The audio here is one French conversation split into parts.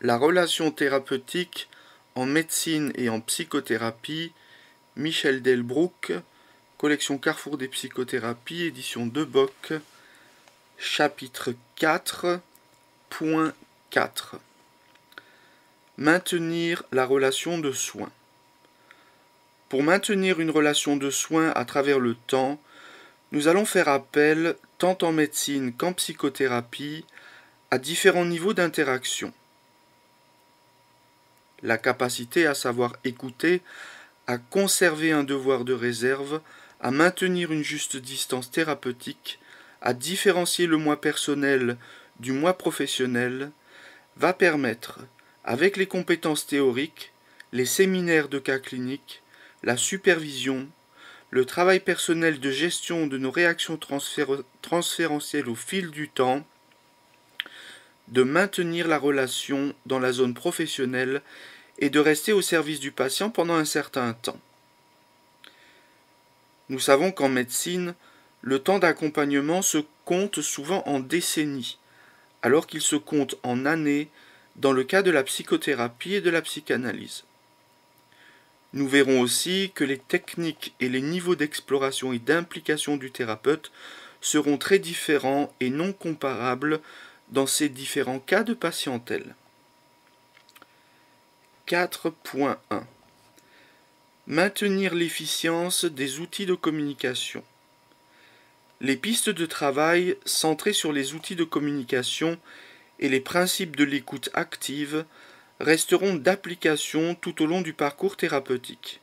La relation thérapeutique en médecine et en psychothérapie, Michel Delbrück, collection Carrefour des psychothérapies, édition Deboc, chapitre 4.4. Maintenir la relation de soins. Pour maintenir une relation de soins à travers le temps, nous allons faire appel, tant en médecine qu'en psychothérapie, à différents niveaux d'interaction. La capacité à savoir écouter, à conserver un devoir de réserve, à maintenir une juste distance thérapeutique, à différencier le moi personnel du moi professionnel, va permettre, avec les compétences théoriques, les séminaires de cas cliniques, la supervision, le travail personnel de gestion de nos réactions transférentielles au fil du temps, de maintenir la relation dans la zone professionnelle et de rester au service du patient pendant un certain temps. Nous savons qu'en médecine, le temps d'accompagnement se compte souvent en décennies, alors qu'il se compte en années dans le cas de la psychothérapie et de la psychanalyse. Nous verrons aussi que les techniques et les niveaux d'exploration et d'implication du thérapeute seront très différents et non comparables dans ces différents cas de patientèle. 4.1 Maintenir l'efficience des outils de communication. Les pistes de travail centrées sur les outils de communication et les principes de l'écoute active resteront d'application tout au long du parcours thérapeutique.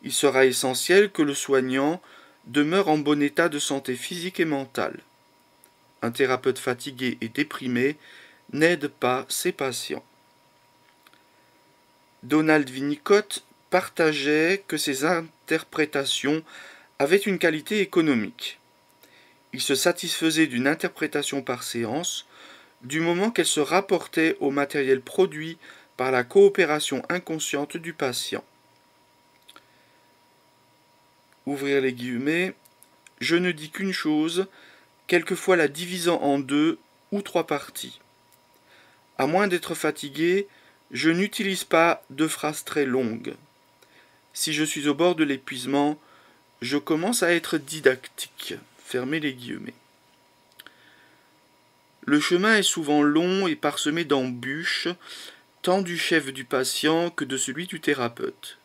Il sera essentiel que le soignant demeure en bon état de santé physique et mentale. Un thérapeute fatigué et déprimé n'aide pas ses patients. Donald Winnicott partageait que ses interprétations avaient une qualité économique. Il se satisfaisait d'une interprétation par séance, du moment qu'elle se rapportait au matériel produit par la coopération inconsciente du patient. Ouvrir les guillemets, je ne dis qu'une chose, quelquefois la divisant en 2 ou 3 parties. À moins d'être fatigué, je n'utilise pas de phrases très longues. Si je suis au bord de l'épuisement, je commence à être didactique. Fermez les guillemets. Le chemin est souvent long et parsemé d'embûches, tant du chef du patient que de celui du thérapeute.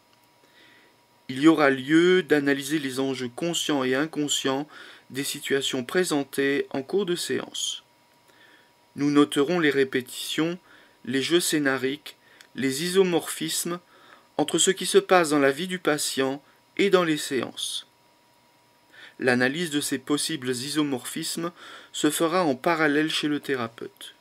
Il y aura lieu d'analyser les enjeux conscients et inconscients des situations présentées en cours de séance. Nous noterons les répétitions, les jeux scénariques, les isomorphismes entre ce qui se passe dans la vie du patient et dans les séances. L'analyse de ces possibles isomorphismes se fera en parallèle chez le thérapeute.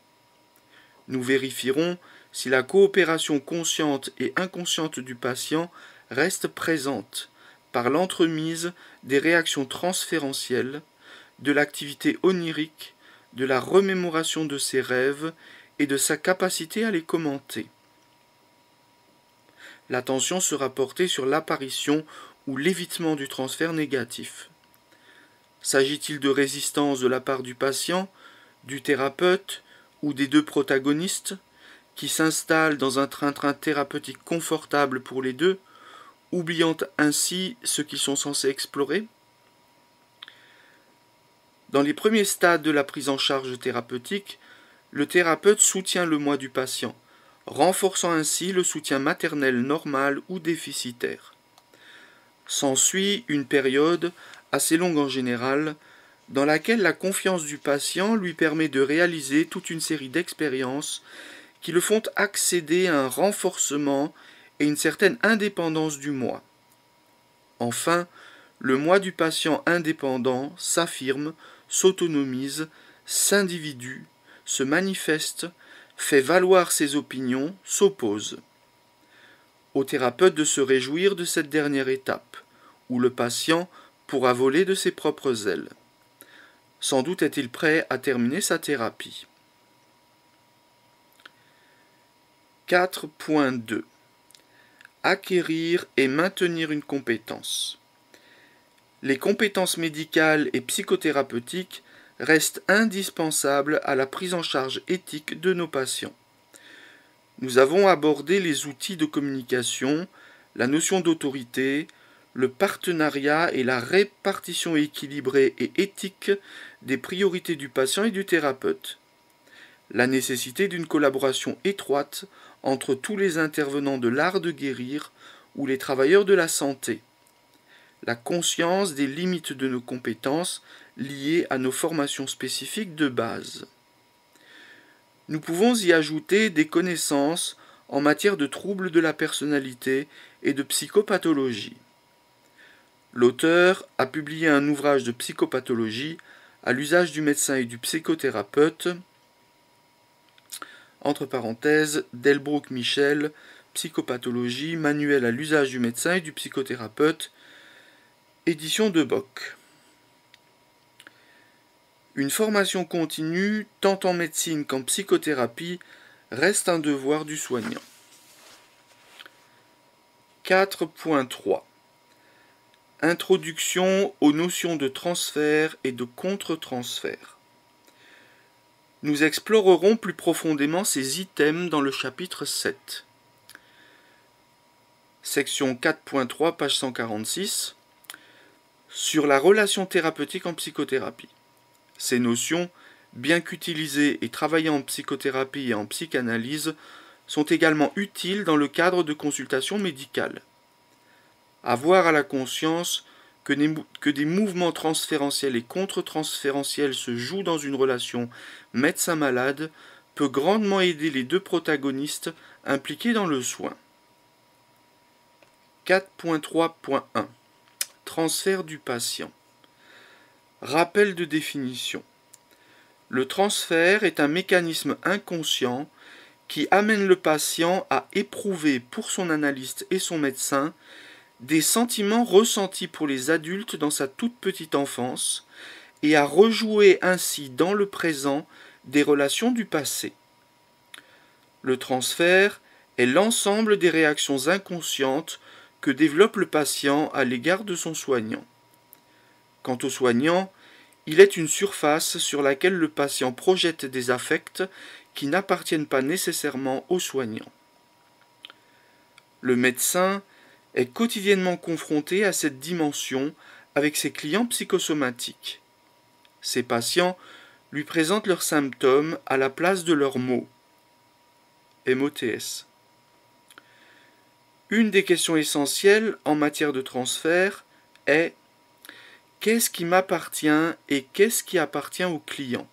Nous vérifierons si la coopération consciente et inconsciente du patient reste présente par l'entremise des réactions transférentielles, de l'activité onirique, de la remémoration de ses rêves et de sa capacité à les commenter. L'attention sera portée sur l'apparition ou l'évitement du transfert négatif. S'agit-il de résistance de la part du patient, du thérapeute ou des deux protagonistes, qui s'installent dans un train-train thérapeutique confortable pour les deux, oubliant ainsi ce qu'ils sont censés explorer? Dans les premiers stades de la prise en charge thérapeutique, le thérapeute soutient le moi du patient, renforçant ainsi le soutien maternel normal ou déficitaire. S'ensuit une période, assez longue en général, dans laquelle la confiance du patient lui permet de réaliser toute une série d'expériences qui le font accéder à un renforcement et une certaine indépendance du moi. Enfin, le moi du patient indépendant s'affirme, s'autonomise, s'individue, se manifeste, fait valoir ses opinions, s'oppose. Au thérapeute de se réjouir de cette dernière étape, où le patient pourra voler de ses propres ailes. Sans doute est-il prêt à terminer sa thérapie. 4.2 Acquérir et maintenir une compétence. Les compétences médicales et psychothérapeutiques restent indispensables à la prise en charge éthique de nos patients. Nous avons abordé les outils de communication, la notion d'autorité, le partenariat et la répartition équilibrée et éthique des priorités du patient et du thérapeute. La nécessité d'une collaboration étroite entre tous les intervenants de l'art de guérir ou les travailleurs de la santé. La conscience des limites de nos compétences liées à nos formations spécifiques de base. Nous pouvons y ajouter des connaissances en matière de troubles de la personnalité et de psychopathologie. L'auteur a publié un ouvrage de psychopathologie à l'usage du médecin et du psychothérapeute, entre parenthèses, Delbrouck Michel, Psychopathologie, manuel à l'usage du médecin et du psychothérapeute, édition de Bock. Une formation continue, tant en médecine qu'en psychothérapie, reste un devoir du soignant. 4.3 Introduction aux notions de transfert et de contre-transfert. Nous explorerons plus profondément ces items dans le chapitre 7. Section 4.3, page 146. Sur la relation thérapeutique en psychothérapie. Ces notions, bien qu'utilisées et travaillées en psychothérapie et en psychanalyse, sont également utiles dans le cadre de consultations médicales. Avoir à la conscience que des mouvements transférentiels et contre-transférentiels se jouent dans une relation médecin-malade peut grandement aider les deux protagonistes impliqués dans le soin. 4.3.1 Transfert du patient. Rappel de définition. Le transfert est un mécanisme inconscient qui amène le patient à éprouver pour son analyste et son médecin des sentiments ressentis pour les adultes dans sa toute petite enfance et à rejouer ainsi dans le présent des relations du passé. Le transfert est l'ensemble des réactions inconscientes que développe le patient à l'égard de son soignant. Quant au soignant, il est une surface sur laquelle le patient projette des affects qui n'appartiennent pas nécessairement au soignant. Le médecin est quotidiennement confronté à cette dimension avec ses clients psychosomatiques. Ses patients lui présentent leurs symptômes à la place de leurs mots. MOTS. Une des questions essentielles en matière de transfert est: qu'est-ce qui m'appartient et qu'est-ce qui appartient au client?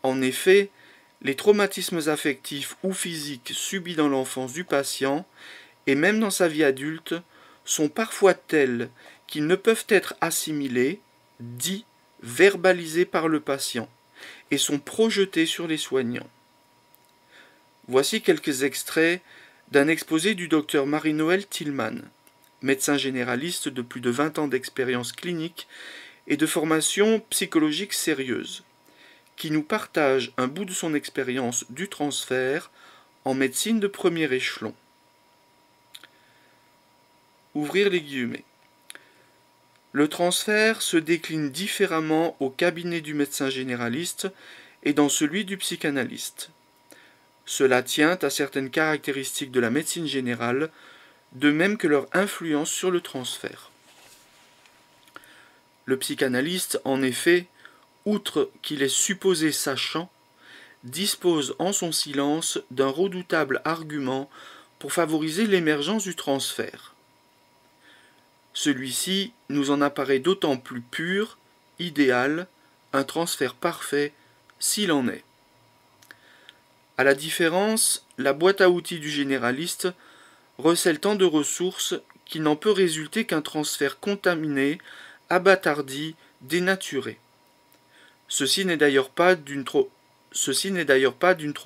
En effet, les traumatismes affectifs ou physiques subis dans l'enfance du patient et même dans sa vie adulte sont parfois tels qu'ils ne peuvent être assimilés, dits, verbalisés par le patient et sont projetés sur les soignants. Voici quelques extraits d'un exposé du docteur Marie-Noëlle Tillman, médecin généraliste de plus de 20 ans d'expérience clinique et de formation psychologique sérieuse, qui nous partage un bout de son expérience du transfert en médecine de premier échelon. Ouvrir les guillemets. Le transfert se décline différemment au cabinet du médecin généraliste et dans celui du psychanalyste. Cela tient à certaines caractéristiques de la médecine générale, de même que leur influence sur le transfert. Le psychanalyste, en effet, outre qu'il est supposé sachant, dispose en son silence d'un redoutable argument pour favoriser l'émergence du transfert. Celui-ci nous en apparaît d'autant plus pur, idéal, un transfert parfait, s'il en est. À la différence, la boîte à outils du généraliste recèle tant de ressources qu'il n'en peut résulter qu'un transfert contaminé, abattardi, dénaturé. Ceci n'est d'ailleurs pas d'une trop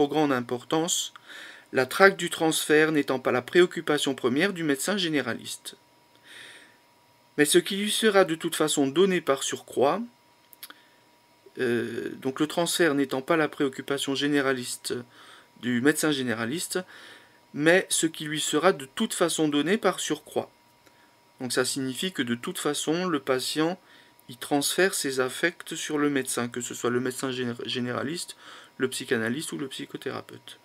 grande importance, la traque du transfert n'étant pas la préoccupation première du médecin généraliste. Mais ce qui lui sera de toute façon donné par surcroît, donc le transfert n'étant pas la préoccupation généraliste du médecin généraliste, mais ce qui lui sera de toute façon donné par surcroît. Donc ça signifie que de toute façon, le patient il transfère ses affects sur le médecin, que ce soit le médecin généraliste, le psychanalyste ou le psychothérapeute.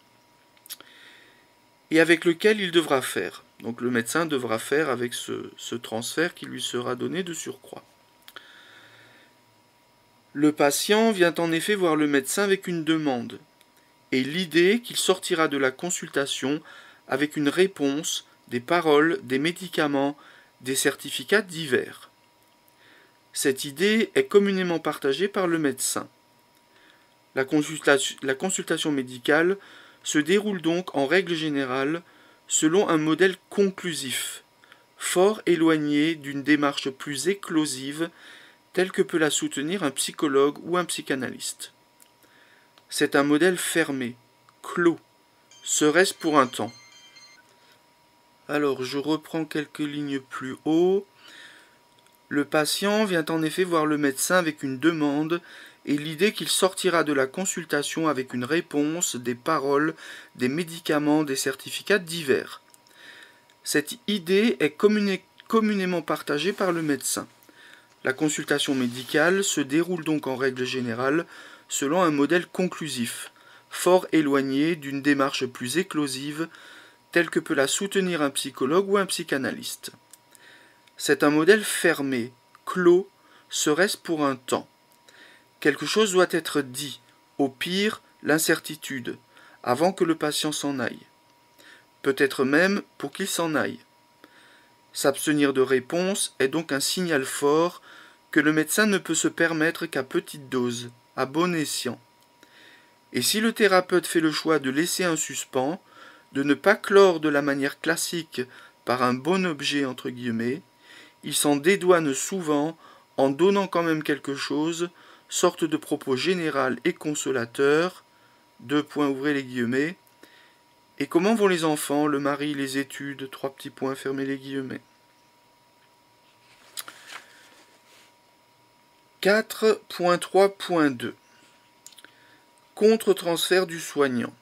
et avec lequel il devra faire. Donc le médecin devra faire avec ce transfert qui lui sera donné de surcroît. Le patient vient en effet voir le médecin avec une demande, et l'idée qu'il sortira de la consultation avec une réponse, des paroles, des médicaments, des certificats divers. Cette idée est communément partagée par le médecin. La consultation médicale se déroule donc en règle générale selon un modèle conclusif, fort éloigné d'une démarche plus éclosive telle que peut la soutenir un psychologue ou un psychanalyste. C'est un modèle fermé, clos, serait-ce pour un temps. Alors je reprends quelques lignes plus haut. Le patient vient en effet voir le médecin avec une demande et l'idée qu'il sortira de la consultation avec une réponse, des paroles, des médicaments, des certificats divers. Cette idée est communément partagée par le médecin. La consultation médicale se déroule donc en règle générale selon un modèle conclusif, fort éloigné d'une démarche plus éclosive telle que peut la soutenir un psychologue ou un psychanalyste. C'est un modèle fermé, clos, serait-ce pour un temps. Quelque chose doit être dit, au pire l'incertitude, avant que le patient s'en aille. Peut-être même pour qu'il s'en aille. S'abstenir de réponse est donc un signal fort que le médecin ne peut se permettre qu'à petite dose, à bon escient. Et si le thérapeute fait le choix de laisser un suspens, de ne pas clore de la manière classique par un bon objet entre guillemets, il s'en dédouane souvent en donnant quand même quelque chose, sorte de propos général et consolateur, deux points ouvrez les guillemets, et comment vont les enfants, le mari, les études, trois petits points fermez les guillemets. 4.3.2 Contre-transfert du soignant.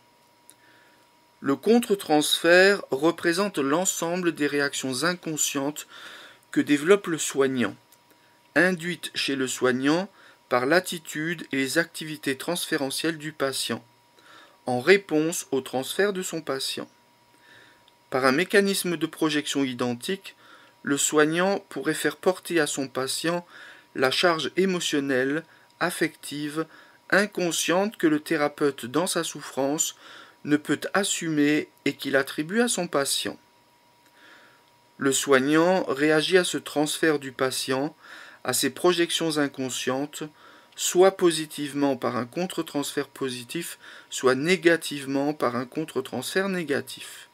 Le contre-transfert représente l'ensemble des réactions inconscientes que développe le soignant, induites chez le soignant par l'attitude et les activités transférentielles du patient, en réponse au transfert de son patient. Par un mécanisme de projection identique, le soignant pourrait faire porter à son patient la charge émotionnelle, affective, inconsciente que le thérapeute, dans sa souffrance, ne peut assumer et qu'il attribue à son patient. Le soignant réagit à ce transfert du patient, à ces projections inconscientes, soit positivement par un contre-transfert positif, soit négativement par un contre-transfert négatif.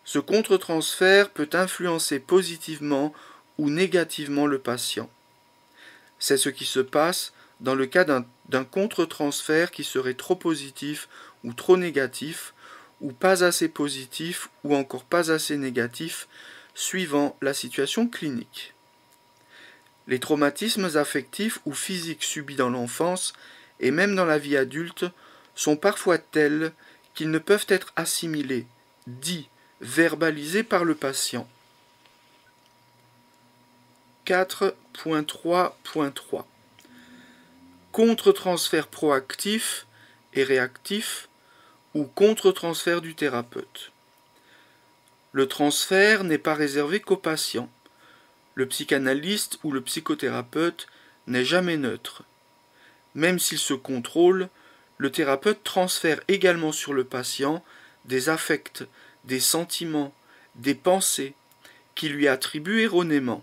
Ce contre-transfert peut influencer positivement ou négativement le patient. C'est ce qui se passe dans le cas d'un contre-transfert qui serait trop positif ou trop négatif, ou pas assez positif ou encore pas assez négatif, suivant la situation clinique. Les traumatismes affectifs ou physiques subis dans l'enfance et même dans la vie adulte sont parfois tels qu'ils ne peuvent être assimilés, dits, verbalisés par le patient. 4.3.3 Contre-transfert proactif et réactif ou contre-transfert du thérapeute. Le transfert n'est pas réservé qu'au patient. Le psychanalyste ou le psychothérapeute n'est jamais neutre. Même s'il se contrôle, le thérapeute transfère également sur le patient des affects, des sentiments, des pensées qui lui attribuent erronément.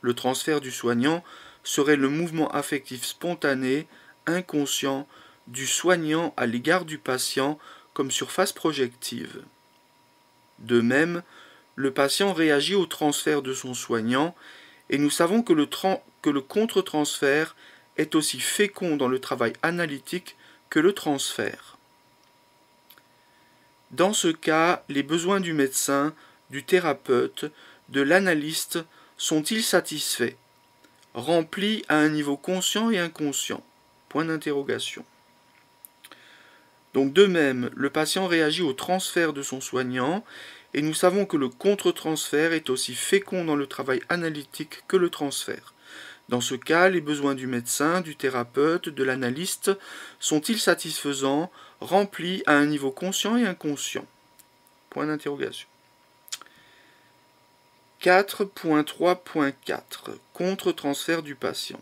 Le transfert du soignant serait le mouvement affectif spontané, inconscient, du soignant à l'égard du patient comme surface projective. De même, le patient réagit au transfert de son soignant, et nous savons que le contre-transfert est aussi fécond dans le travail analytique que le transfert. Dans ce cas, les besoins du médecin, du thérapeute, de l'analyste sont-ils satisfaits, remplis à un niveau conscient et inconscient? Point d'interrogation. Donc de même, le patient réagit au transfert de son soignant, et nous savons que le contre-transfert est aussi fécond dans le travail analytique que le transfert. Dans ce cas, les besoins du médecin, du thérapeute, de l'analyste sont-ils satisfaisants, remplis à un niveau conscient et inconscient? Point d'interrogation. 4.3.4 Contre-transfert du patient.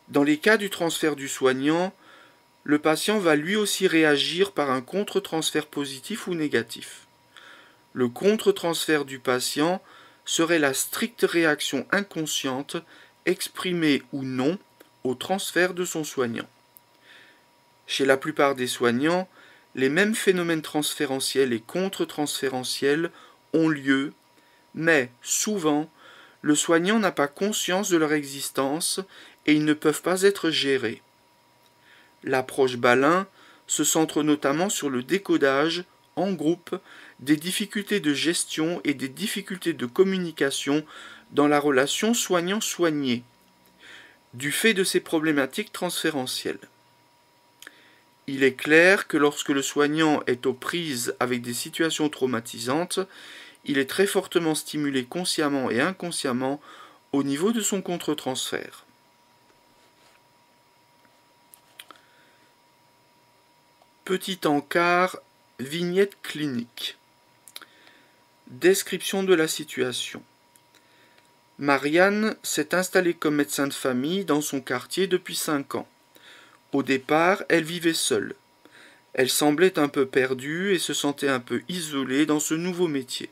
Dans les cas du transfert du soignant, le patient va lui aussi réagir par un contre-transfert positif ou négatif. Le contre-transfert du patient serait la stricte réaction inconsciente, exprimée ou non, au transfert de son soignant. Chez la plupart des soignants, les mêmes phénomènes transférentiels et contre-transférentiels ont lieu, mais souvent, le soignant n'a pas conscience de leur existence et ils ne peuvent pas être gérés. L'approche Balin se centre notamment sur le décodage, en groupe, des difficultés de gestion et des difficultés de communication dans la relation soignant-soigné, du fait de ces problématiques transférentielles. Il est clair que lorsque le soignant est aux prises avec des situations traumatisantes, il est très fortement stimulé consciemment et inconsciemment au niveau de son contre-transfert. Petit encart, vignette clinique. Description de la situation. Marianne s'est installée comme médecin de famille dans son quartier depuis 5 ans. Au départ, elle vivait seule. Elle semblait un peu perdue et se sentait un peu isolée dans ce nouveau métier.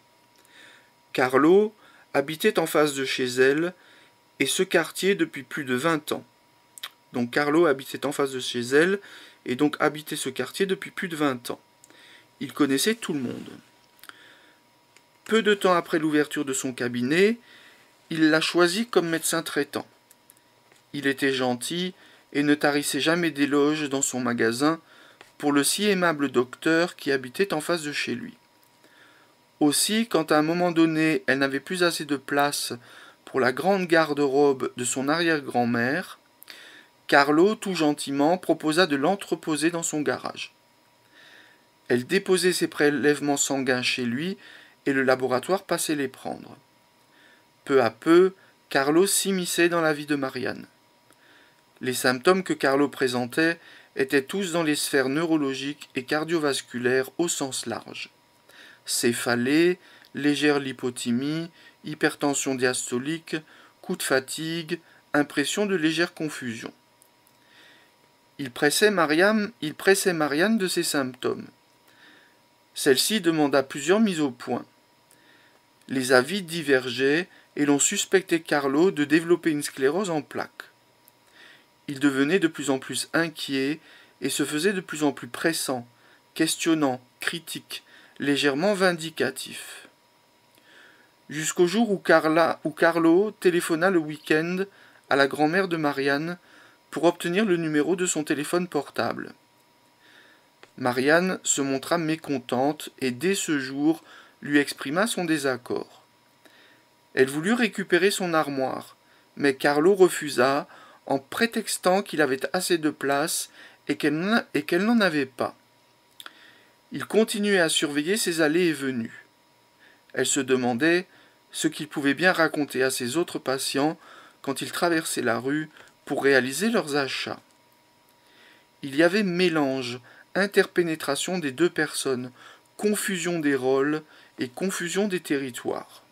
Carlo habitait en face de chez elle et ce quartier depuis plus de 20 ans. Donc Carlo habitait en face de chez elle et donc habitait ce quartier depuis plus de 20 ans. Il connaissait tout le monde. Peu de temps après l'ouverture de son cabinet, il l'a choisi comme médecin traitant. Il était gentil et ne tarissait jamais d'éloges dans son magasin pour le si aimable docteur qui habitait en face de chez lui. Aussi, quand à un moment donné, elle n'avait plus assez de place pour la grande garde-robe de son arrière-grand-mère, Carlo, tout gentiment, proposa de l'entreposer dans son garage. Elle déposait ses prélèvements sanguins chez lui et le laboratoire passait les prendre. Peu à peu, Carlo s'immisçait dans la vie de Marianne. Les symptômes que Carlo présentait étaient tous dans les sphères neurologiques et cardiovasculaires au sens large. Céphalée, légère lipothymie, hypertension diastolique, coup de fatigue, impression de légère confusion. Il pressait Marianne de ses symptômes. Celle-ci demanda plusieurs mises au point. Les avis divergeaient et l'on suspectait Carlo de développer une sclérose en plaques. Il devenait de plus en plus inquiet et se faisait de plus en plus pressant, questionnant, critique, légèrement vindicatif. Jusqu'au jour où Carlo téléphona le week-end à la grand-mère de Marianne pour obtenir le numéro de son téléphone portable. Marianne se montra mécontente et dès ce jour lui exprima son désaccord. Elle voulut récupérer son armoire, mais Carlo refusa en prétextant qu'il avait assez de place et qu'elle n'en avait pas. Il continuait à surveiller ses allées et venues. Elle se demandait ce qu'il pouvait bien raconter à ses autres patients quand ils traversaient la rue pour réaliser leurs achats. Il y avait mélange, interpénétration des deux personnes, confusion des rôles et confusion des territoires.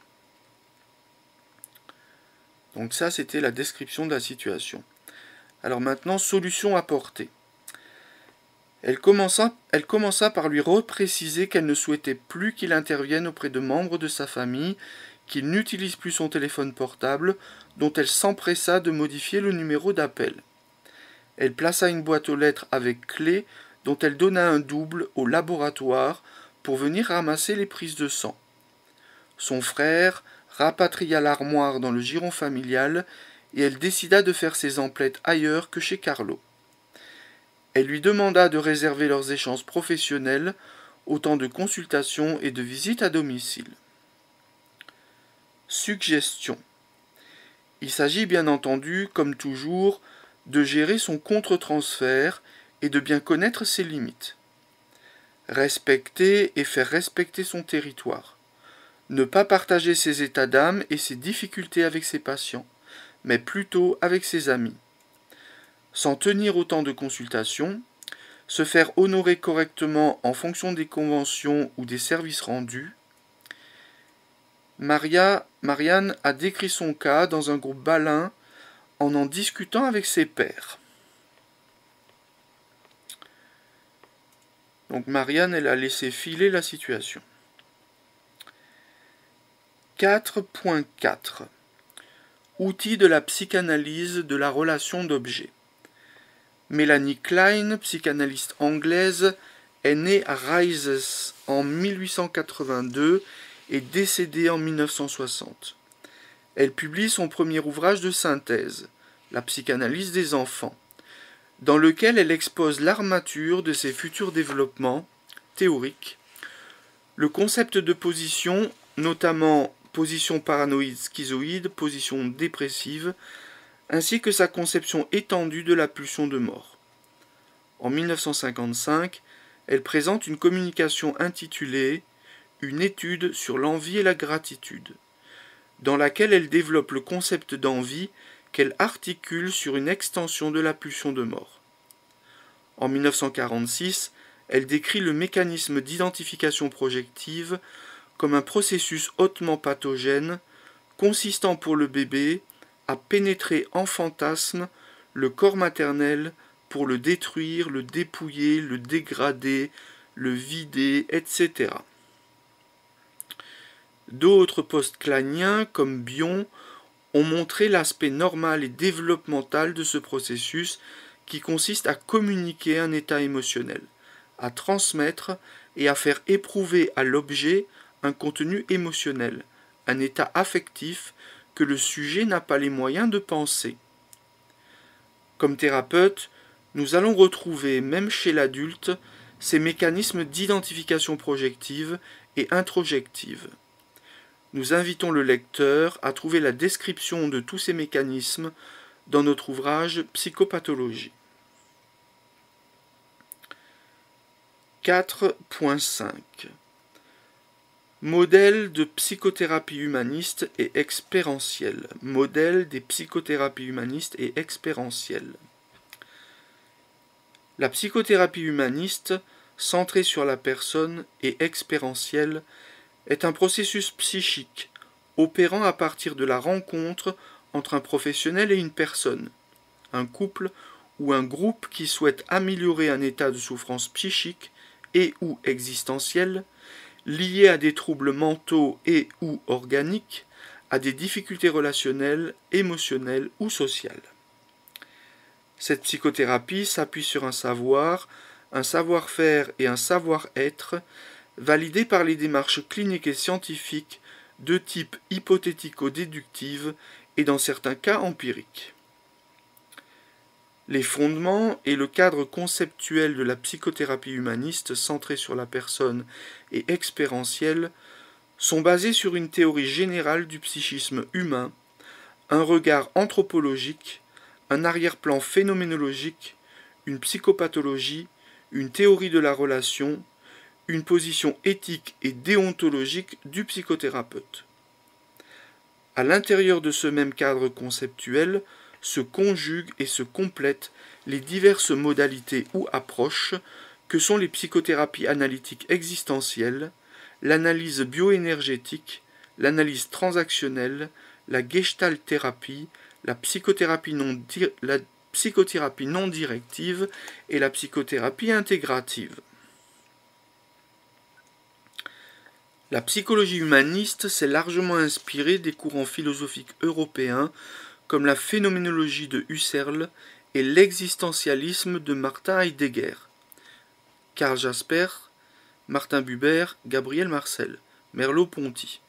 Donc ça, c'était la description de la situation. Alors maintenant, solution apportée. Elle commença par lui repréciser qu'elle ne souhaitait plus qu'il intervienne auprès de membres de sa famille, qu'il n'utilise plus son téléphone portable, dont elle s'empressa de modifier le numéro d'appel. Elle plaça une boîte aux lettres avec clé, dont elle donna un double au laboratoire pour venir ramasser les prises de sang. Son frère rapatria l'armoire dans le giron familial et elle décida de faire ses emplettes ailleurs que chez Carlo. Elle lui demanda de réserver leurs échanges professionnels au temps de consultation et de visite à domicile. Suggestion. Il s'agit bien entendu, comme toujours, de gérer son contre-transfert et de bien connaître ses limites. Respecter et faire respecter son territoire. Ne pas partager ses états d'âme et ses difficultés avec ses patients, mais plutôt avec ses amis. S'en tenir au temps de consultation, se faire honorer correctement en fonction des conventions ou des services rendus. Marianne a décrit son cas dans un groupe Balin en discutant avec ses pairs. Donc Marianne, elle a laissé filer la situation. 4.4 Outils de la psychanalyse de la relation d'objet. Mélanie Klein, psychanalyste anglaise, est née à Rises en 1882 et décédée en 1960. Elle publie son premier ouvrage de synthèse, La psychanalyse des enfants, dans lequel elle expose l'armature de ses futurs développements théoriques, le concept de position, notamment position paranoïde schizoïde, position dépressive, ainsi que sa conception étendue de la pulsion de mort. En 1955, elle présente une communication intitulée « Une étude sur l'envie et la gratitude », dans laquelle elle développe le concept d'envie qu'elle articule sur une extension de la pulsion de mort. En 1946, elle décrit le mécanisme d'identification projective comme un processus hautement pathogène, consistant pour le bébé à pénétrer en fantasme le corps maternel pour le détruire, le dépouiller, le dégrader, le vider, etc. D'autres post-kleiniens, comme Bion, ont montré l'aspect normal et développemental de ce processus qui consiste à communiquer un état émotionnel, à transmettre et à faire éprouver à l'objet un contenu émotionnel, un état affectif que le sujet n'a pas les moyens de penser. Comme thérapeute, nous allons retrouver, même chez l'adulte, ces mécanismes d'identification projective et introjective. Nous invitons le lecteur à trouver la description de tous ces mécanismes dans notre ouvrage Psychopathologie. 4.5 Modèle de psychothérapie humaniste et expérientielle. Modèle des psychothérapies humanistes et expérientielles. La psychothérapie humaniste, centrée sur la personne et expérientielle, est un processus psychique, opérant à partir de la rencontre entre un professionnel et une personne, un couple ou un groupe qui souhaite améliorer un état de souffrance psychique et ou existentielle, liés à des troubles mentaux et ou organiques, à des difficultés relationnelles, émotionnelles ou sociales. Cette psychothérapie s'appuie sur un savoir-faire et un savoir-être validés par les démarches cliniques et scientifiques de type hypothético-déductive et dans certains cas empiriques. Les fondements et le cadre conceptuel de la psychothérapie humaniste centrée sur la personne et expérientielle sont basés sur une théorie générale du psychisme humain, un regard anthropologique, un arrière-plan phénoménologique, une psychopathologie, une théorie de la relation, une position éthique et déontologique du psychothérapeute. À l'intérieur de ce même cadre conceptuel, se conjuguent et se complètent les diverses modalités ou approches que sont les psychothérapies analytiques existentielles, l'analyse bioénergétique, l'analyse transactionnelle, la gestalt-thérapie, la psychothérapie non directive et la psychothérapie intégrative. La psychologie humaniste s'est largement inspirée des courants philosophiques européens comme la phénoménologie de Husserl et l'existentialisme de Martin Heidegger, Karl Jasper, Martin Buber, Gabriel Marcel, Merleau-Ponty.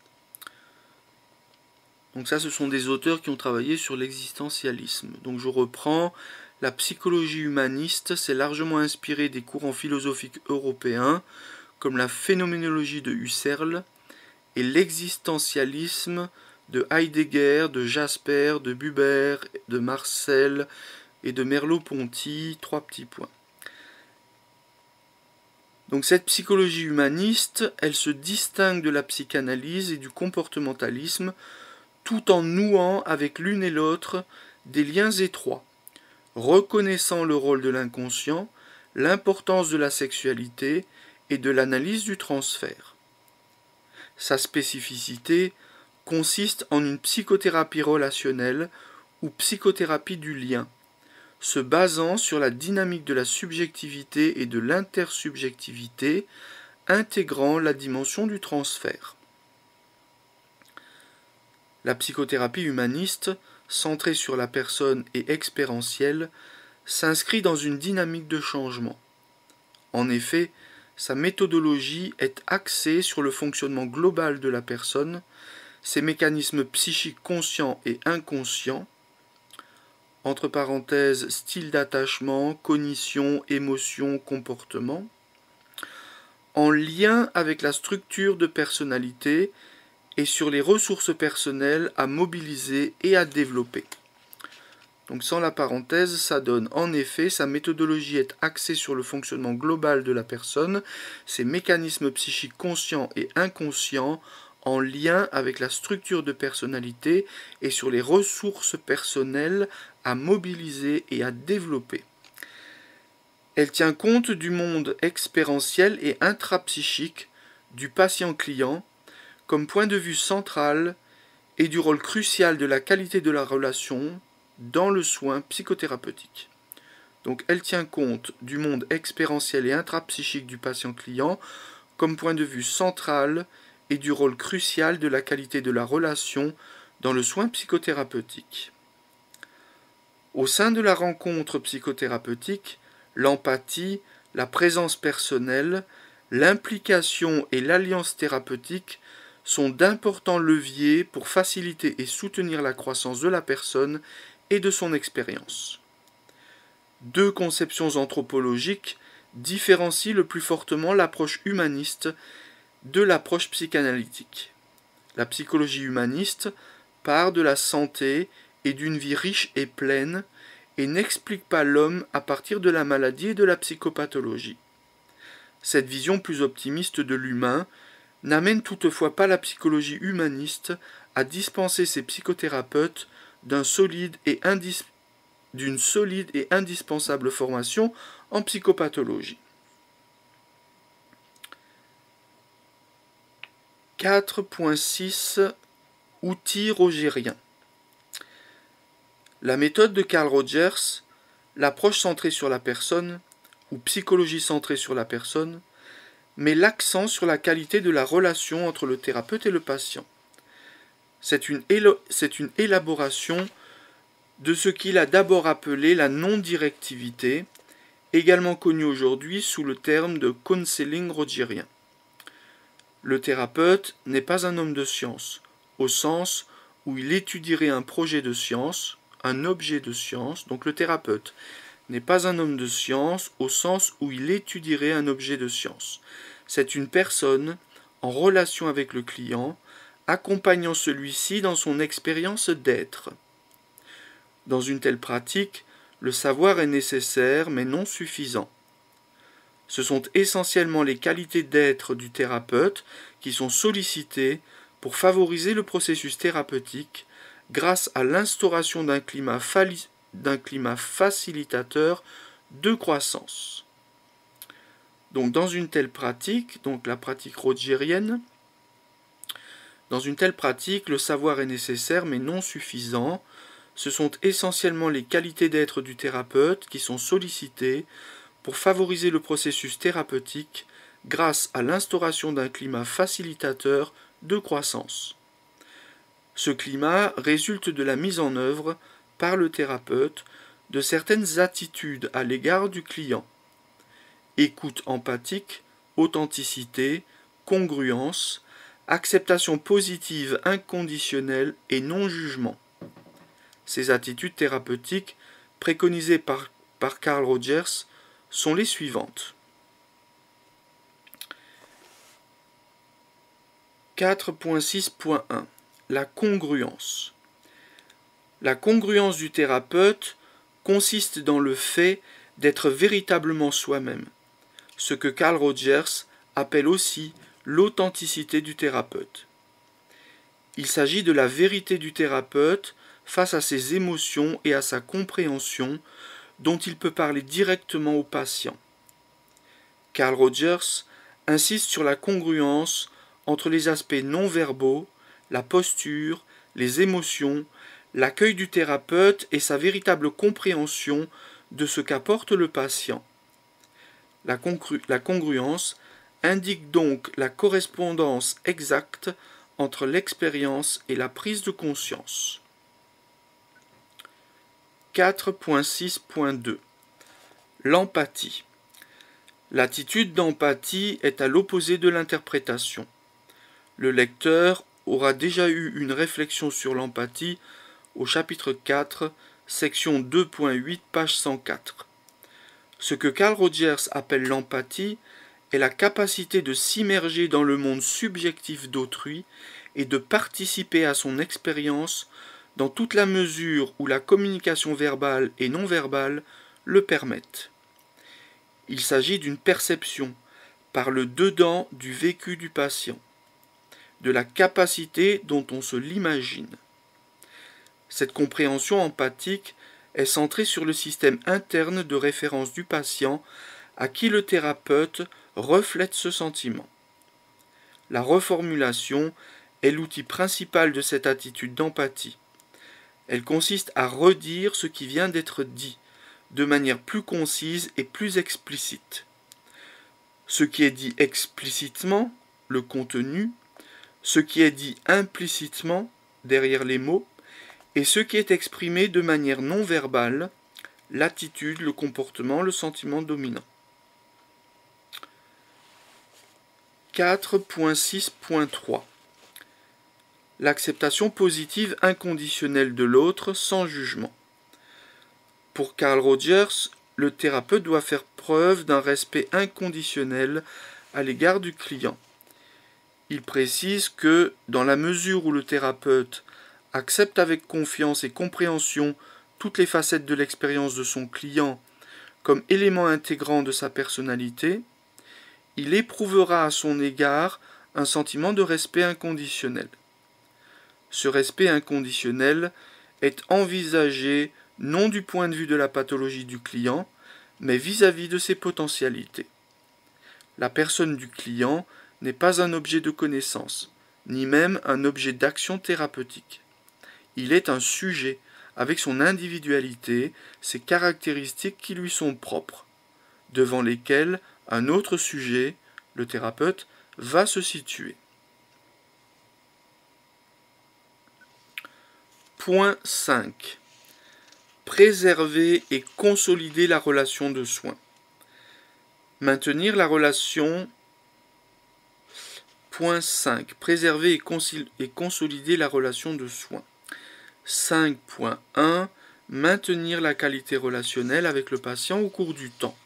Donc ça, ce sont des auteurs qui ont travaillé sur l'existentialisme. Donc je reprends, la psychologie humaniste s'est largement inspirée des courants philosophiques européens comme la phénoménologie de Husserl et l'existentialisme de Heidegger, de Jasper, de Buber, de Marcel et de Merleau-Ponty, 3 petits points. Donc cette psychologie humaniste, elle se distingue de la psychanalyse et du comportementalisme tout en nouant avec l'une et l'autre des liens étroits, reconnaissant le rôle de l'inconscient, l'importance de la sexualité et de l'analyse du transfert. Sa spécificité consiste en une psychothérapie relationnelle ou psychothérapie du lien, se basant sur la dynamique de la subjectivité et de l'intersubjectivité, intégrant la dimension du transfert. La psychothérapie humaniste, centrée sur la personne et expérientielle, s'inscrit dans une dynamique de changement. En effet, sa méthodologie est axée sur le fonctionnement global de la personne, ses mécanismes psychiques conscients et inconscients, entre parenthèses style d'attachement, cognition, émotion, comportement, en lien avec la structure de personnalité et sur les ressources personnelles à mobiliser et à développer. Donc sans la parenthèse, ça donne en effet, sa méthodologie est axée sur le fonctionnement global de la personne, ses mécanismes psychiques conscients et inconscients en lien avec la structure de personnalité et sur les ressources personnelles à mobiliser et à développer. Elle tient compte du monde expérientiel et intrapsychique du patient-client comme point de vue central et du rôle crucial de la qualité de la relation dans le soin psychothérapeutique. Donc elle tient compte du monde expérientiel et intrapsychique du patient-client comme point de vue central et du rôle crucial de la qualité de la relation dans le soin psychothérapeutique. Au sein de la rencontre psychothérapeutique, l'empathie, la présence personnelle, l'implication et l'alliance thérapeutique sont d'importants leviers pour faciliter et soutenir la croissance de la personne et de son expérience. Deux conceptions anthropologiques différencient le plus fortement l'approche humaniste de l'approche psychanalytique. La psychologie humaniste part de la santé et d'une vie riche et pleine et n'explique pas l'homme à partir de la maladie et de la psychopathologie. Cette vision plus optimiste de l'humain n'amène toutefois pas la psychologie humaniste à dispenser ses psychothérapeutes d'une solide et indispensable formation en psychopathologie. 4.6 Outils rogériens. La méthode de Carl Rogers, l'approche centrée sur la personne, ou psychologie centrée sur la personne, met l'accent sur la qualité de la relation entre le thérapeute et le patient. C'est une élaboration de ce qu'il a d'abord appelé la non-directivité, également connue aujourd'hui sous le terme de counseling rogérien. Le thérapeute n'est pas un homme de science, au sens où il étudierait un projet de science, un objet de science. Donc le thérapeute n'est pas un homme de science, au sens où il étudierait un objet de science. C'est une personne en relation avec le client, accompagnant celui-ci dans son expérience d'être. Dans une telle pratique, le savoir est nécessaire mais non suffisant. Ce sont essentiellement les qualités d'être du thérapeute qui sont sollicitées pour favoriser le processus thérapeutique grâce à l'instauration d'un climat facilitateur de croissance. Donc dans une telle pratique, donc la pratique rogérienne, dans une telle pratique, le savoir est nécessaire mais non suffisant. Ce sont essentiellement les qualités d'être du thérapeute qui sont sollicitées pour favoriser le processus thérapeutique grâce à l'instauration d'un climat facilitateur de croissance. Ce climat résulte de la mise en œuvre par le thérapeute de certaines attitudes à l'égard du client. Écoute empathique, authenticité, congruence, acceptation positive inconditionnelle et non-jugement. Ces attitudes thérapeutiques préconisées par Carl Rogers sont les suivantes. 4.6.1 La congruence. La congruence du thérapeute consiste dans le fait d'être véritablement soi-même, ce que Carl Rogers appelle aussi l'authenticité du thérapeute. Il s'agit de la vérité du thérapeute face à ses émotions et à sa compréhension dont il peut parler directement au patient. Carl Rogers insiste sur la congruence entre les aspects non-verbaux, la posture, les émotions, l'accueil du thérapeute et sa véritable compréhension de ce qu'apporte le patient. La congruence indique donc la correspondance exacte entre l'expérience et la prise de conscience. 4.6.2 L'empathie. L'attitude d'empathie est à l'opposé de l'interprétation. Le lecteur aura déjà eu une réflexion sur l'empathie au chapitre 4, section 2.8, page 104. Ce que Carl Rogers appelle l'empathie est la capacité de s'immerger dans le monde subjectif d'autrui et de participer à son expérience dans toute la mesure où la communication verbale et non verbale le permettent. Il s'agit d'une perception, par le dedans du vécu du patient, de la capacité dont on se l'imagine. Cette compréhension empathique est centrée sur le système interne de référence du patient à qui le thérapeute reflète ce sentiment. La reformulation est l'outil principal de cette attitude d'empathie. Elle consiste à redire ce qui vient d'être dit, de manière plus concise et plus explicite. Ce qui est dit explicitement, le contenu, ce qui est dit implicitement, derrière les mots, et ce qui est exprimé de manière non verbale, l'attitude, le comportement, le sentiment dominant. 4.6.3 L'acceptation positive inconditionnelle de l'autre sans jugement. Pour Carl Rogers, le thérapeute doit faire preuve d'un respect inconditionnel à l'égard du client. Il précise que, dans la mesure où le thérapeute accepte avec confiance et compréhension toutes les facettes de l'expérience de son client comme élément intégrant de sa personnalité, il éprouvera à son égard un sentiment de respect inconditionnel. Ce respect inconditionnel est envisagé non du point de vue de la pathologie du client, mais vis-à-vis de ses potentialités. La personne du client n'est pas un objet de connaissance, ni même un objet d'action thérapeutique. Il est un sujet, avec son individualité, ses caractéristiques qui lui sont propres, devant lesquelles un autre sujet, le thérapeute, va se situer. Point 5. Préserver et consolider la relation de soins. Maintenir la relation. Point 5. Préserver et consolider la relation de soins. 5.1. Maintenir la qualité relationnelle avec le patient au cours du temps.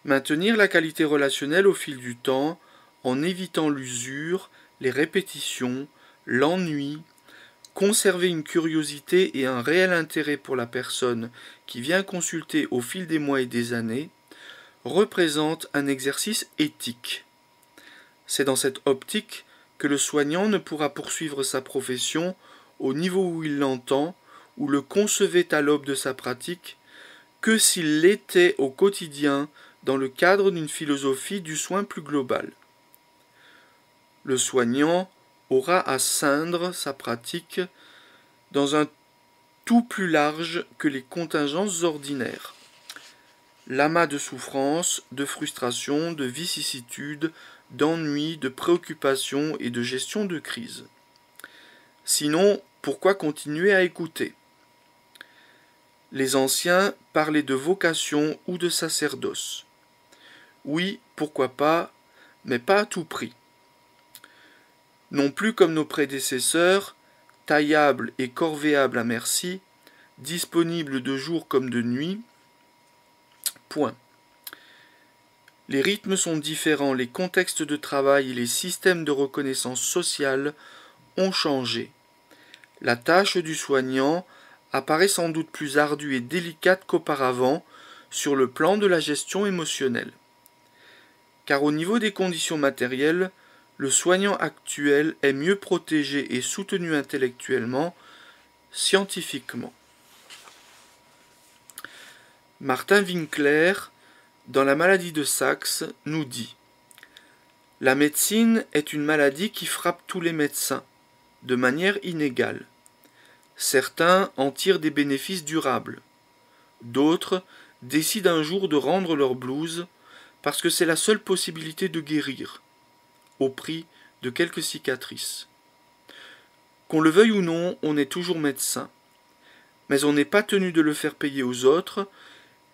Maintenir la qualité relationnelle au fil du temps en évitant l'usure, les répétitions, l'ennui, conserver une curiosité et un réel intérêt pour la personne qui vient consulter au fil des mois et des années représente un exercice éthique. C'est dans cette optique que le soignant ne pourra poursuivre sa profession au niveau où il l'entend ou le concevait à l'aube de sa pratique que s'il l'était au quotidien dans le cadre d'une philosophie du soin plus globale. Le soignant aura à ceindre sa pratique dans un tout plus large que les contingences ordinaires. L'amas de souffrances, de frustrations, de vicissitudes, d'ennuis, de préoccupations et de gestion de crise. Sinon, pourquoi continuer à écouter ? Les anciens parlaient de vocation ou de sacerdoce. Oui, pourquoi pas, mais pas à tout prix. Non plus comme nos prédécesseurs, taillables et corvéables à merci, disponibles de jour comme de nuit. Point. Les rythmes sont différents, les contextes de travail et les systèmes de reconnaissance sociale ont changé. La tâche du soignant apparaît sans doute plus ardue et délicate qu'auparavant sur le plan de la gestion émotionnelle. Car au niveau des conditions matérielles, le soignant actuel est mieux protégé et soutenu intellectuellement, scientifiquement. Martin Winkler dans la maladie de Saxe, nous dit: la médecine est une maladie qui frappe tous les médecins, de manière inégale. Certains en tirent des bénéfices durables. D'autres décident un jour de rendre leur blouse parce que c'est la seule possibilité de guérir, au prix de quelques cicatrices. Qu'on le veuille ou non, on est toujours médecin. Mais on n'est pas tenu de le faire payer aux autres,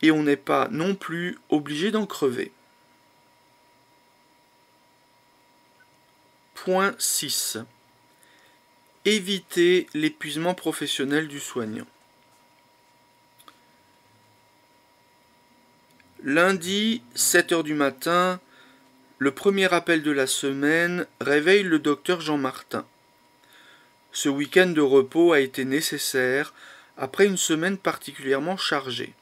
et on n'est pas non plus obligé d'en crever. Point 6. Éviter l'épuisement professionnel du soignant. Lundi, 7 h du matin, le premier appel de la semaine réveille le docteur Jean Martin. Ce week-end de repos a été nécessaire après une semaine particulièrement chargée.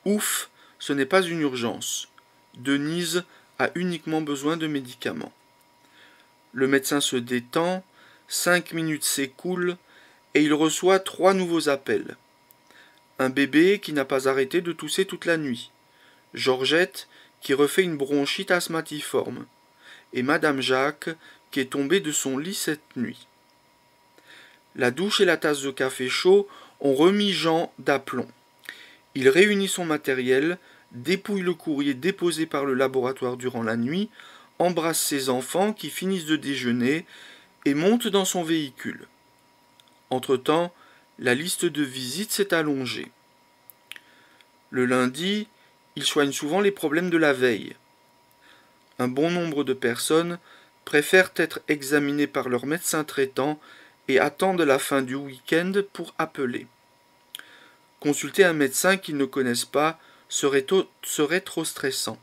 Ouf, ce n'est pas une urgence. Denise a uniquement besoin de médicaments. Le médecin se détend, 5 minutes s'écoulent et il reçoit 3 nouveaux appels. Un bébé qui n'a pas arrêté de tousser toute la nuit, Georgette qui refait une bronchite asthmatiforme, et Madame Jacques qui est tombée de son lit cette nuit. La douche et la tasse de café chaud ont remis Jean d'aplomb. Il réunit son matériel, dépouille le courrier déposé par le laboratoire durant la nuit, embrasse ses enfants qui finissent de déjeuner et monte dans son véhicule. Entre-temps, la liste de visites s'est allongée. Le lundi, il soigne souvent les problèmes de la veille. Un bon nombre de personnes préfèrent être examinées par leur médecin traitant et attendent la fin du week-end pour appeler. Consulter un médecin qu'ils ne connaissent pas serait trop stressant.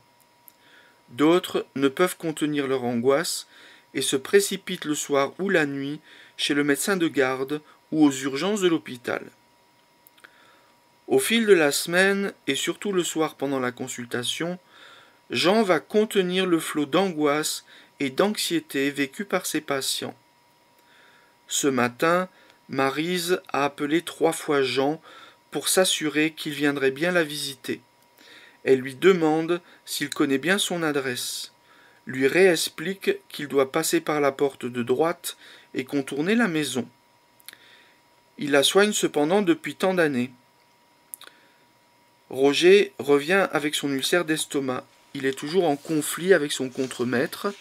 D'autres ne peuvent contenir leur angoisse et se précipitent le soir ou la nuit chez le médecin de garde ou aux urgences de l'hôpital. Au fil de la semaine, et surtout le soir pendant la consultation, Jean va contenir le flot d'angoisse et d'anxiété vécu par ses patients. Ce matin, Maryse a appelé 3 fois Jean pour s'assurer qu'il viendrait bien la visiter. Elle lui demande s'il connaît bien son adresse, lui réexplique qu'il doit passer par la porte de droite et contourner la maison. Il la soigne cependant depuis tant d'années. Roger revient avec son ulcère d'estomac. Il est toujours en conflit avec son contremaître.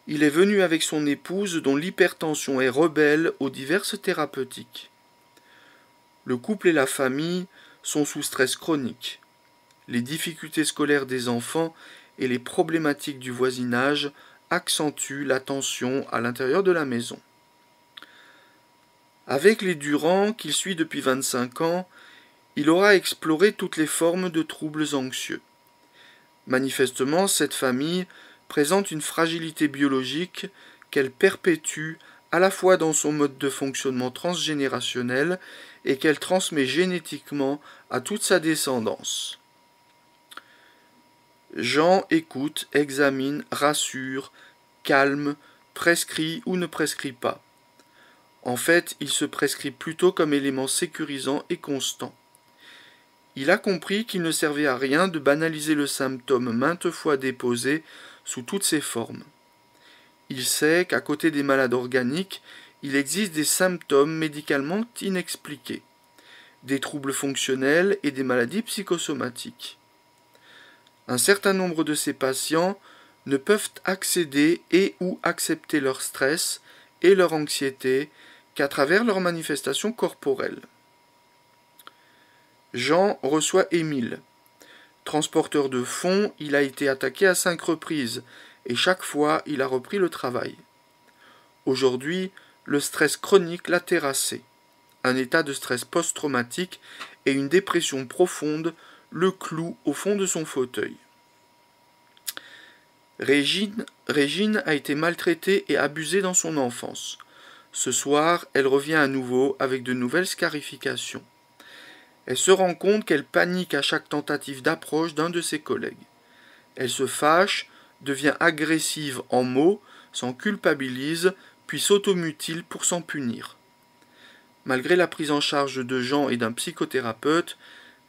Il est venu avec son épouse dont l'hypertension est rebelle aux diverses thérapeutiques. Le couple et la famille sont sous stress chronique. Les difficultés scolaires des enfants et les problématiques du voisinage accentuent la tension à l'intérieur de la maison. Avec les Durand, qu'il suit depuis 25 ans, il aura exploré toutes les formes de troubles anxieux. Manifestement, cette famille présente une fragilité biologique qu'elle perpétue à la fois dans son mode de fonctionnement transgénérationnel et qu'elle transmet génétiquement à toute sa descendance. Jean écoute, examine, rassure, calme, prescrit ou ne prescrit pas. En fait, il se prescrit plutôt comme élément sécurisant et constant. Il a compris qu'il ne servait à rien de banaliser le symptôme maintes fois déposé sous toutes ses formes. Il sait qu'à côté des malades organiques, il existe des symptômes médicalement inexpliqués, des troubles fonctionnels et des maladies psychosomatiques. Un certain nombre de ces patients ne peuvent accéder et ou accepter leur stress et leur anxiété qu'à travers leurs manifestations corporelles. Jean reçoit Émile. Transporteur de fonds, il a été attaqué à 5 reprises, et chaque fois il a repris le travail. Aujourd'hui, le stress chronique l'a terrassé. Un état de stress post-traumatique et une dépression profonde le clouent au fond de son fauteuil. Régine a été maltraitée et abusée dans son enfance. Ce soir, elle revient à nouveau avec de nouvelles scarifications. Elle se rend compte qu'elle panique à chaque tentative d'approche d'un de ses collègues. Elle se fâche, devient agressive en mots, s'en culpabilise, puis s'automutile pour s'en punir. Malgré la prise en charge de Jean et d'un psychothérapeute,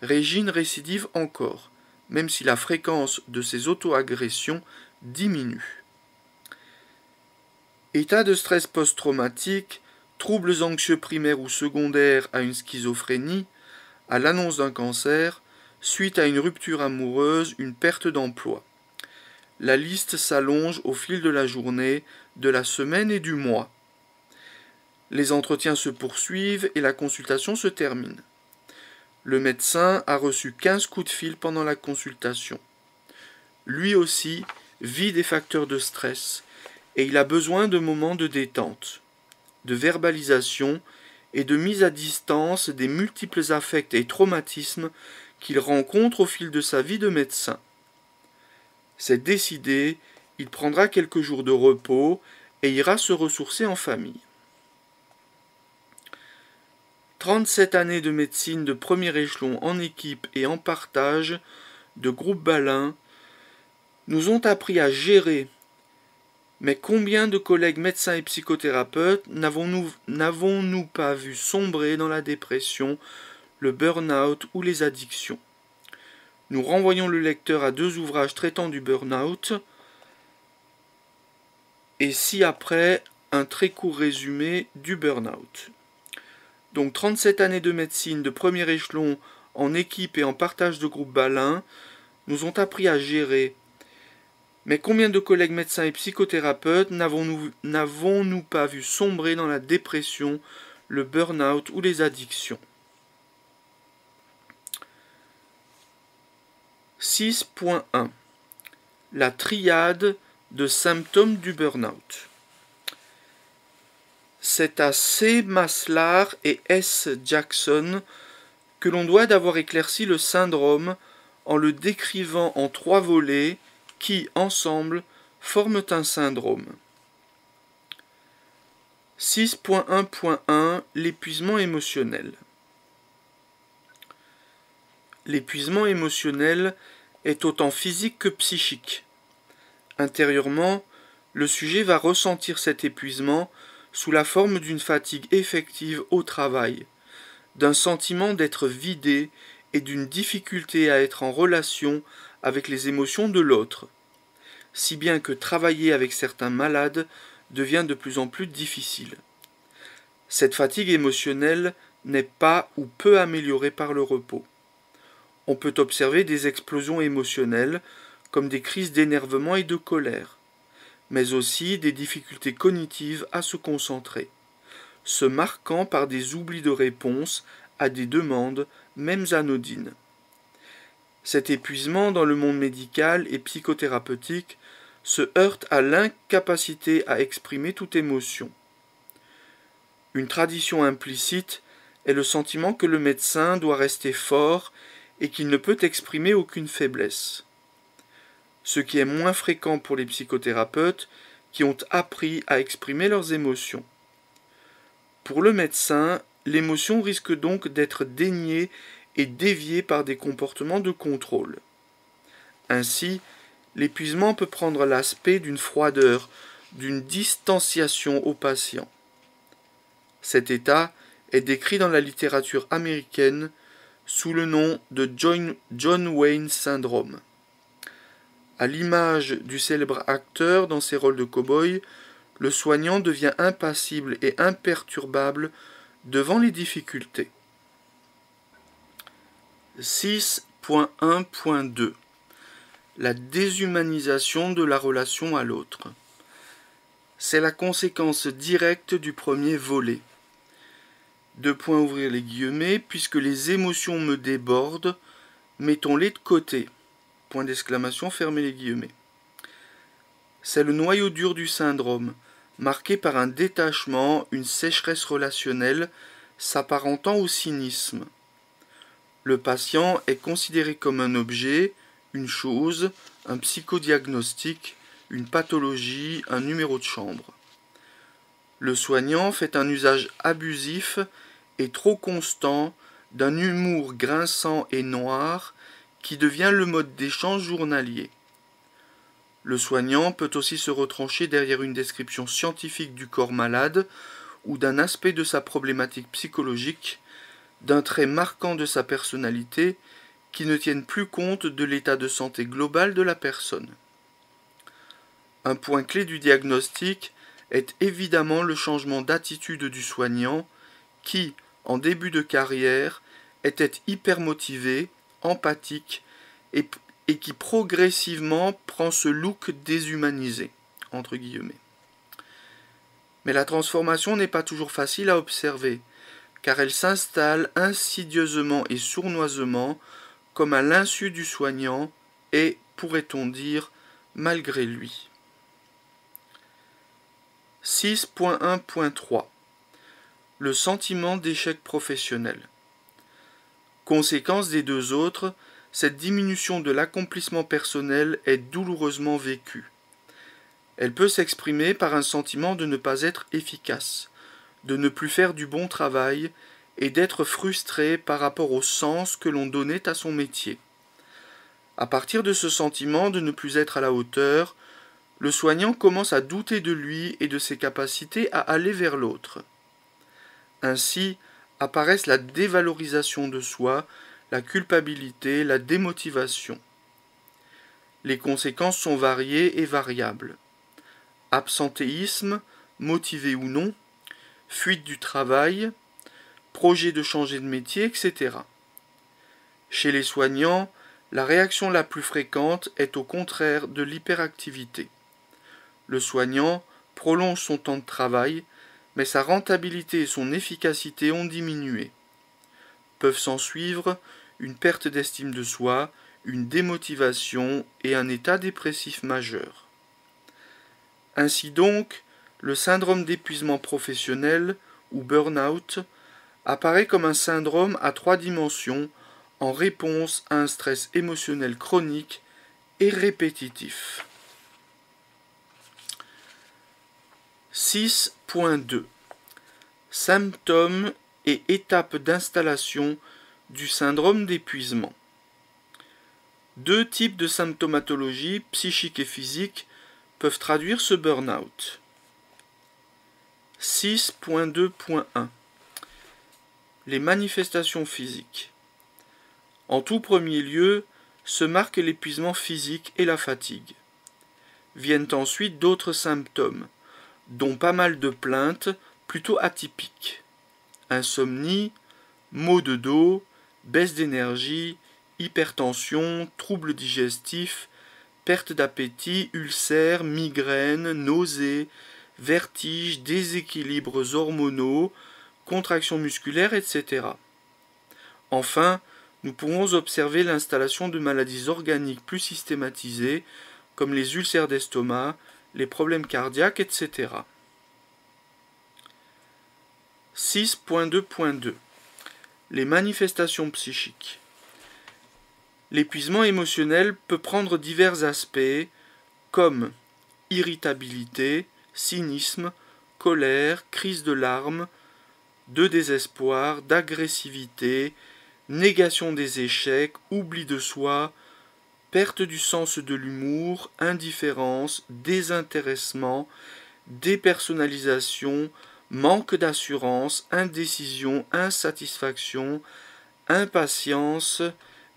Régine récidive encore, même si la fréquence de ces auto-agressions diminue. État de stress post-traumatique, troubles anxieux primaires ou secondaires à une schizophrénie, à l'annonce d'un cancer, suite à une rupture amoureuse, une perte d'emploi. La liste s'allonge au fil de la journée, de la semaine et du mois. Les entretiens se poursuivent et la consultation se termine. Le médecin a reçu 15 coups de fil pendant la consultation. Lui aussi vit des facteurs de stress et il a besoin de moments de détente, de verbalisation et de mise à distance des multiples affects et traumatismes qu'il rencontre au fil de sa vie de médecin. C'est décidé, il prendra quelques jours de repos et ira se ressourcer en famille. 37 années de médecine de premier échelon en équipe et en partage de groupe Balin nous ont appris à gérer. Mais combien de collègues médecins et psychothérapeutes n'avons-nous pas vu sombrer dans la dépression, le burn-out ou les addictions? Nous renvoyons le lecteur à 2 ouvrages traitant du burn-out et ci-après un très court résumé du burn-out. Donc 37 années de médecine de premier échelon en équipe et en partage de groupe Balin nous ont appris à gérer. Mais combien de collègues médecins et psychothérapeutes n'avons-nous pas vu sombrer dans la dépression, le burn-out ou les addictions? 6.1 La triade de symptômes du burn-out. C'est à C. Maslar et S. Jackson que l'on doit d'avoir éclairci le syndrome en le décrivant en 3 volets qui, ensemble, forment un syndrome. 6.1.1 L'épuisement émotionnel. L'épuisement émotionnel est autant physique que psychique. Intérieurement, le sujet va ressentir cet épuisement sous la forme d'une fatigue effective au travail, d'un sentiment d'être vidé et d'une difficulté à être en relation avec les émotions de l'autre, si bien que travailler avec certains malades devient de plus en plus difficile. Cette fatigue émotionnelle n'est pas ou peu améliorée par le repos. On peut observer des explosions émotionnelles, comme des crises d'énervement et de colère, mais aussi des difficultés cognitives à se concentrer, se marquant par des oublis de réponse à des demandes, même anodines. Cet épuisement dans le monde médical et psychothérapeutique se heurte à l'incapacité à exprimer toute émotion. Une tradition implicite est le sentiment que le médecin doit rester fort et qu'il ne peut exprimer aucune faiblesse. Ce qui est moins fréquent pour les psychothérapeutes qui ont appris à exprimer leurs émotions. Pour le médecin, l'émotion risque donc d'être déniée et déviée par des comportements de contrôle. Ainsi, l'épuisement peut prendre l'aspect d'une froideur, d'une distanciation au patient. Cet état est décrit dans la littérature américaine sous le nom de John Wayne syndrome. À l'image du célèbre acteur dans ses rôles de cow-boy, le soignant devient impassible et imperturbable devant les difficultés. 6.1.2 La déshumanisation de la relation à l'autre. C'est la conséquence directe du premier volet. Ouvrir les guillemets, puisque les émotions me débordent, mettons-les de côté. Point d'exclamation, fermez les guillemets. C'est le noyau dur du syndrome, marqué par un détachement, une sécheresse relationnelle, s'apparentant au cynisme. Le patient est considéré comme un objet, une chose, un psychodiagnostic, une pathologie, un numéro de chambre. Le soignant fait un usage abusif et trop constant d'un humour grinçant et noir qui devient le mode d'échange journalier. Le soignant peut aussi se retrancher derrière une description scientifique du corps malade ou d'un aspect de sa problématique psychologique, d'un trait marquant de sa personnalité qui ne tiennent plus compte de l'état de santé global de la personne. Un point clé du diagnostic est évidemment le changement d'attitude du soignant qui, en début de carrière, était hyper motivé, empathique et qui progressivement prend ce look déshumanisé, entre guillemets. Mais la transformation n'est pas toujours facile à observer, car elle s'installe insidieusement et sournoisement, comme à l'insu du soignant et, pourrait-on dire, malgré lui. 6.1.3 Le sentiment d'échec professionnel. Conséquence des deux autres, cette diminution de l'accomplissement personnel est douloureusement vécue. Elle peut s'exprimer par un sentiment de ne pas être efficace, de ne plus faire du bon travail et d'être frustré par rapport au sens que l'on donnait à son métier. À partir de ce sentiment de ne plus être à la hauteur, le soignant commence à douter de lui et de ses capacités à aller vers l'autre. Ainsi apparaissent la dévalorisation de soi, la culpabilité, la démotivation. Les conséquences sont variées et variables. Absentéisme, motivé ou non, fuite du travail, projet de changer de métier, etc. Chez les soignants, la réaction la plus fréquente est au contraire de l'hyperactivité. Le soignant prolonge son temps de travail, mais sa rentabilité et son efficacité ont diminué. Peuvent s'ensuivre une perte d'estime de soi, une démotivation et un état dépressif majeur. Ainsi donc, le syndrome d'épuisement professionnel, ou burn-out, apparaît comme un syndrome à 3 dimensions en réponse à un stress émotionnel chronique et répétitif. 6.2 Symptômes et étapes d'installation du syndrome d'épuisement. Deux types de symptomatologie, psychique et physique, peuvent traduire ce burn-out. 6.2.1 Les manifestations physiques. En tout premier lieu, se marque l'épuisement physique et la fatigue. Viennent ensuite d'autres symptômes, dont pas mal de plaintes plutôt atypiques. Insomnie, maux de dos, baisse d'énergie, hypertension, troubles digestifs, perte d'appétit, ulcères, migraines, nausées, vertiges, déséquilibres hormonaux, contractions musculaires, etc. Enfin, nous pourrons observer l'installation de maladies organiques plus systématisées, comme les ulcères d'estomac, les problèmes cardiaques, etc. 6.2.2 Les manifestations psychiques. L'épuisement émotionnel peut prendre divers aspects, comme irritabilité, cynisme, colère, crise de larmes, de désespoir, d'agressivité, négation des échecs, oubli de soi, perte du sens de l'humour, indifférence, désintéressement, dépersonnalisation, manque d'assurance, indécision, insatisfaction, impatience,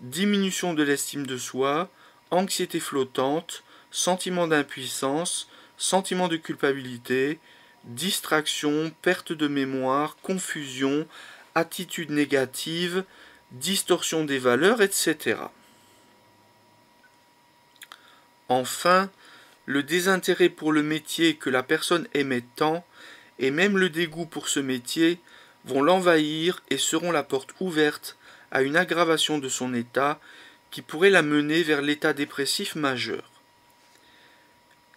diminution de l'estime de soi, anxiété flottante, sentiment d'impuissance, sentiment de culpabilité, distraction, perte de mémoire, confusion, attitude négative, distorsion des valeurs, etc. Enfin, le désintérêt pour le métier que la personne aimait tant, et même le dégoût pour ce métier, vont l'envahir et seront la porte ouverte à une aggravation de son état qui pourrait la mener vers l'état dépressif majeur.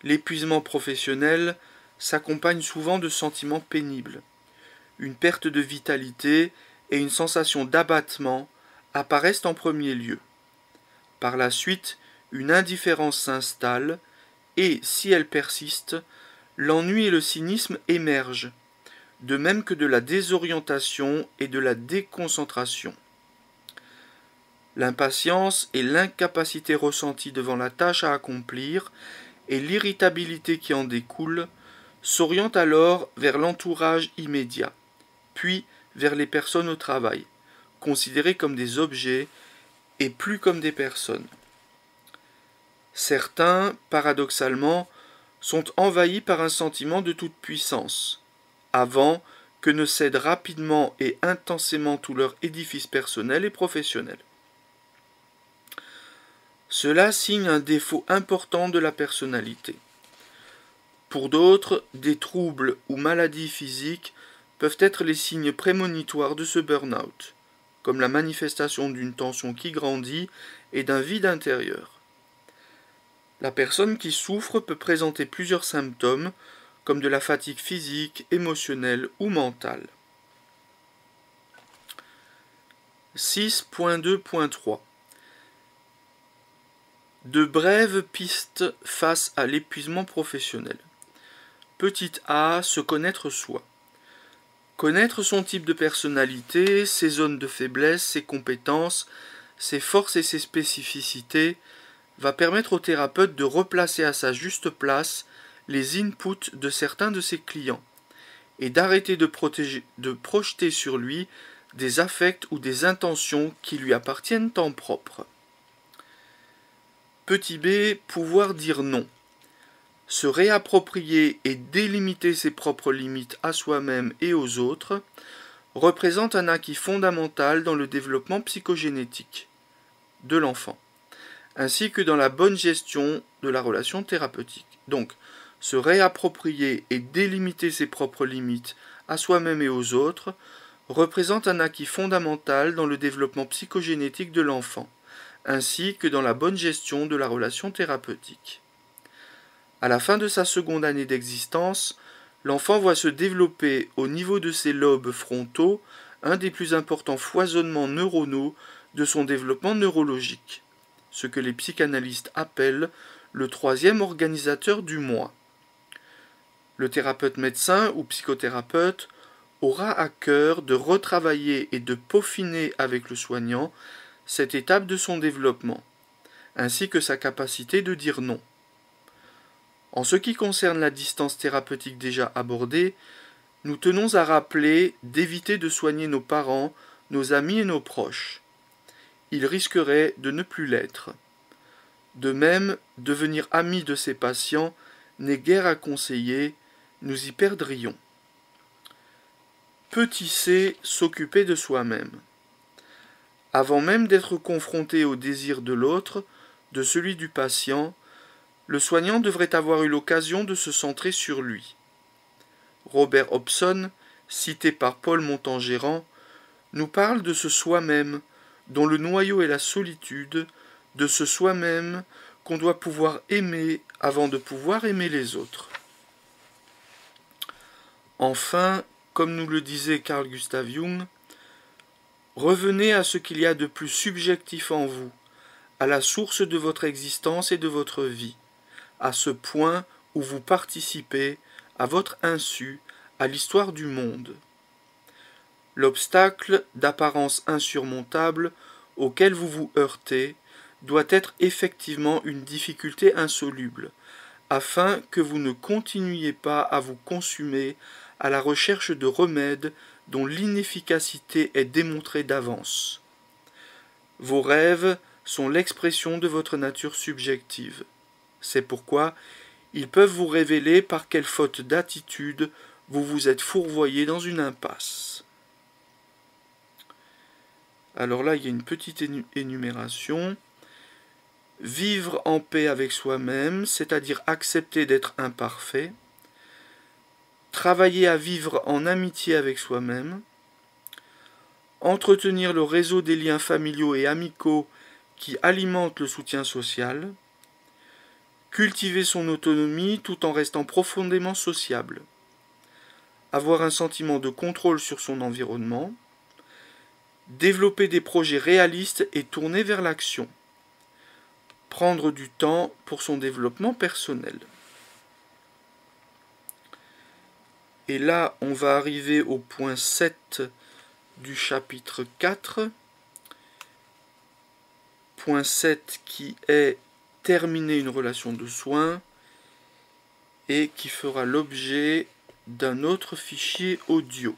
L'épuisement professionnel s'accompagne souvent de sentiments pénibles. Une perte de vitalité et une sensation d'abattement apparaissent en premier lieu. Par la suite, une indifférence s'installe et, si elle persiste, l'ennui et le cynisme émergent, de même que de la désorientation et de la déconcentration. L'impatience et l'incapacité ressentie devant la tâche à accomplir et l'irritabilité qui en découle s'orientent alors vers l'entourage immédiat, puis vers les personnes au travail, considérées comme des objets, et plus comme des personnes. Certains, paradoxalement, sont envahis par un sentiment de toute puissance, avant que ne cède rapidement et intensément tout leur édifice personnel et professionnel. Cela signe un défaut important de la personnalité. Pour d'autres, des troubles ou maladies physiques peuvent être les signes prémonitoires de ce burn-out, comme la manifestation d'une tension qui grandit et d'un vide intérieur. La personne qui souffre peut présenter plusieurs symptômes, comme de la fatigue physique, émotionnelle ou mentale. 6.2.3 De brèves pistes face à l'épuisement professionnel. Petit a, se connaître soi. Connaître son type de personnalité, ses zones de faiblesse, ses compétences, ses forces et ses spécificités va permettre au thérapeute de replacer à sa juste place les inputs de certains de ses clients et d'arrêter de projeter sur lui des affects ou des intentions qui lui appartiennent en propre. Petit b, pouvoir dire non. Se réapproprier et délimiter ses propres limites à soi-même et aux autres représente un acquis fondamental dans le développement psychogénétique de l'enfant, ainsi que dans la bonne gestion de la relation thérapeutique. Donc, se réapproprier et délimiter ses propres limites à soi-même et aux autres représente un acquis fondamental dans le développement psychogénétique de l'enfant, ainsi que dans la bonne gestion de la relation thérapeutique. À la fin de sa seconde année d'existence, l'enfant voit se développer au niveau de ses lobes frontaux un des plus importants foisonnements neuronaux de son développement neurologique, ce que les psychanalystes appellent le troisième organisateur du moi. Le thérapeute médecin ou psychothérapeute aura à cœur de retravailler et de peaufiner avec le soignant cette étape de son développement, ainsi que sa capacité de dire non. En ce qui concerne la distance thérapeutique déjà abordée, nous tenons à rappeler d'éviter de soigner nos parents, nos amis et nos proches. Ils risqueraient de ne plus l'être. De même, devenir ami de ces patients n'est guère à conseiller, nous y perdrions. Petit c, s'occuper de soi-même. Avant même d'être confronté au désir de l'autre, de celui du patient, le soignant devrait avoir eu l'occasion de se centrer sur lui. Robert Hobson, cité par Paul Montan-Gérand, nous parle de ce soi-même, dont le noyau est la solitude, de ce soi-même qu'on doit pouvoir aimer avant de pouvoir aimer les autres. Enfin, comme nous le disait Carl Gustav Jung, revenez à ce qu'il y a de plus subjectif en vous, à la source de votre existence et de votre vie, à ce point où vous participez, à votre insu, à l'histoire du monde. L'obstacle d'apparence insurmontable auquel vous vous heurtez doit être effectivement une difficulté insoluble, afin que vous ne continuiez pas à vous consumer à la recherche de remèdes dont l'inefficacité est démontrée d'avance. Vos rêves sont l'expression de votre nature subjective. C'est pourquoi ils peuvent vous révéler par quelle faute d'attitude vous vous êtes fourvoyé dans une impasse. Alors là, il y a une petite énumération. Vivre en paix avec soi-même, c'est-à-dire accepter d'être imparfait. Travailler à vivre en amitié avec soi-même. Entretenir le réseau des liens familiaux et amicaux qui alimentent le soutien social. Cultiver son autonomie tout en restant profondément sociable. Avoir un sentiment de contrôle sur son environnement. Développer des projets réalistes et tournés vers l'action. Prendre du temps pour son développement personnel. Et là, on va arriver au point 7 du chapitre 4. Point 7 qui est terminer une relation de soins et qui fera l'objet d'un autre fichier audio.